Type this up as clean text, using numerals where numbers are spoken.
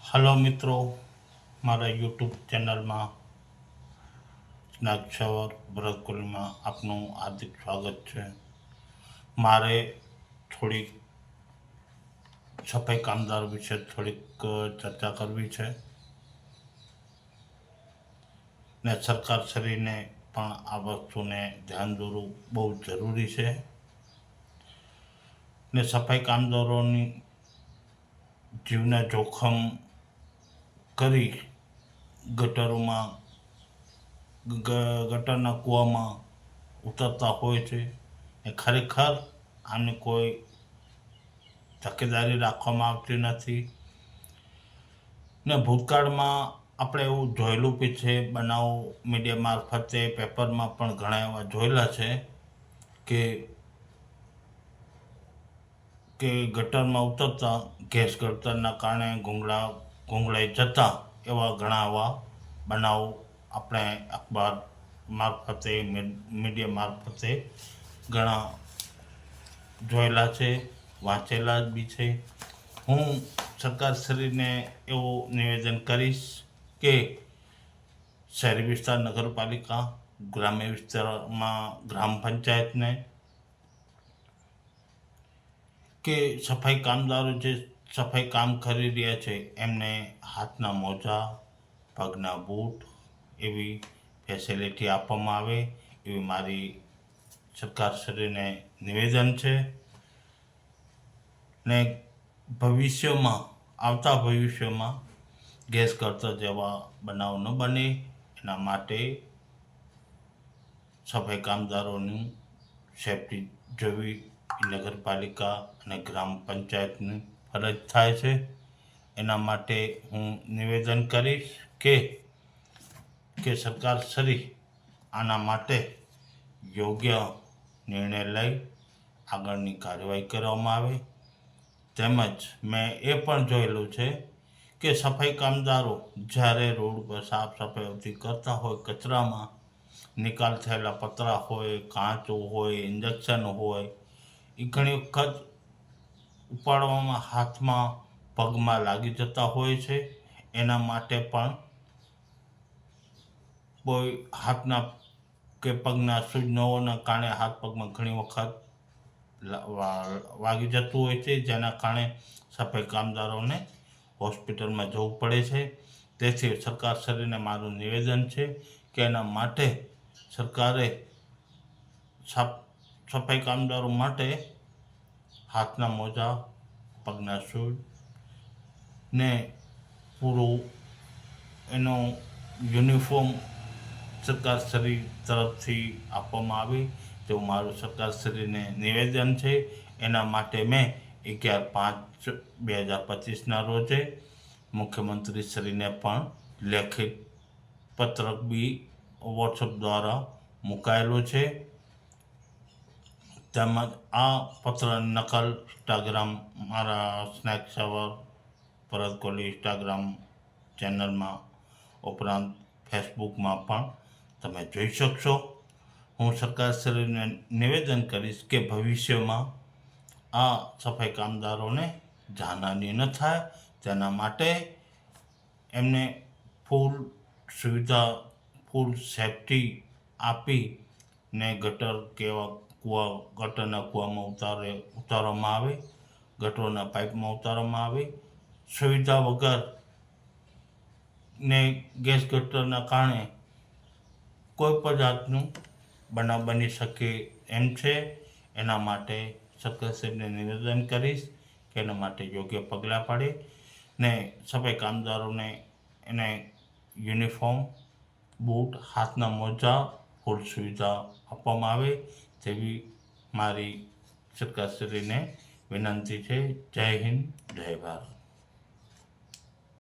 Hello મિત્રો, મારા YouTube ચેનલમાં સ્નેક્સવર ભરતકુલીમાં આપનું હાર્દિક સ્વાગત છે. મારે થોડીક સફાઈ કામદાર વિશે થોડીક ચર્ચા કરવી છે ને સરકારશ્રીને પણ આ વસ્તુને ધ્યાન દોરવું બહુ જરૂરી છે ને સફાઈ કામદારોની જીવના જોખમ કરી ગટરોમાં ગટરના કૂવામાં ઉતરતા હોય છે એ ખરેખર આની કોઈ તકેદારી રાખવામાં આવતી નથી ને ભૂતકાળમાં આપણે એવું જોયેલું બી છે. બનાવ મીડિયા મારફતે પેપરમાં પણ ઘણા એવા જોયેલા છે કે ગટરમાં ઉતરતા ગેસ ગળતરના કારણે ગુંગળાઈ જતા એવા ઘણા એવા બનાવો આપણે અખબાર મારફતે મીડિયા મારફતે ઘણા જોયેલા છે, વાંચેલા બી છે. હું સરકારશ્રીને એવું નિવેદન કરીશ કે શહેરી વિસ્તાર નગરપાલિકા, ગ્રામ્ય વિસ્તારમાં ગ્રામ પંચાયતને કે સફાઈ કામદારો જે સફાઈ કામ કરી રહ્યા છે એમને હાથના મોજા, પગના બૂટ એવી ફેસિલિટી આપવામાં આવે એવી મારી સરકારશ્રીને નિવેદન છે ને આવતા ભવિષ્યમાં ગેસ ગળતર જેવા બનાવ ન બને એના માટે સફાઈ કામદારોની સેફટી જોવી નગરપાલિકા અને ગ્રામ પંચાયતની ફરજ થાય છે. એના માટે હું નિવેદન કરીશ કે સરકારશ્રી આના માટે યોગ્ય નિર્ણય લઈ આગળની કાર્યવાહી કરવામાં આવે. તેમજ મેં એ પણ જોયેલું છે કે સફાઈ કામદારો જ્યારે રોડ પર સાફ સફાઈ કરતા હોય, કચરામાં નિકાલ થયેલા પતરા હોય, કાચો હોય, ઇન્જેક્શન હોય, એ ઘણી વખત ઉપાડવામાં હાથમાં પગમાં લાગી જતા હોય છે. એના માટે પણ કોઈ હાથના કે પગના સૂચનાઓના કારણે હાથ પગમાં ઘણી વખત વાગી જતું હોય છે, જેના કારણે સફાઈ કામદારોને હોસ્પિટલમાં જવું પડે છે. તેથી સરકારશ્રીને મારું નિવેદન છે કે એના માટે સરકારે સફાઈ કામદારો માટે હાથના મોજા, પગના શૂઝ ને પૂરું એનો યુનિફોર્મ સરકારશ્રી તરફથી આપવામાં આવે તેવું મારું સરકારશ્રીને નિવેદન છે. એના માટે મેં 11/5/2025ના રોજે મુખ્યમંત્રીશ્રીને પણ લેખિત પત્રક બી વોટ્સઅપ દ્વારા મુકાયેલો છે. તેમજ આ પત્ર નકલ મારા સ્નેક્સવર ભરત કોહલી ઇન્સ્ટાગ્રામ ચેનલમાં ઉપરાંત ફેસબુકમાં પણ તમે જોઈ શકશો. હું સરકારશ્રીને નિવેદન કરીશ કે ભવિષ્યમાં આ સફાઈ કામદારોને જાનહાનિ ન થાય તેના માટે એમને ફૂલ સુવિધા, ફૂલ સેફટી આપીને ગટરના કૂવામાં ઉતારવામાં આવે, ગટરના પાઇપમાં ઉતારવામાં આવે. સુવિધા વગર ને ગેસ ગટરના કારણે કોઈ પણ જાતનું બનાવ બની શકે એમ છે. એના માટે સરકારશ્રીને નિવેદન કરીશ કે એના માટે યોગ્ય પગલાં પડે ને સફાઈ કામદારોને એને યુનિફોર્મ, બૂટ, હાથના મોજા, ફૂલ સુવિધા આપવામાં આવે તેવી મારી સરકારશ્રીને વિનંતી છે. જય હિન્દ, જય ભારત.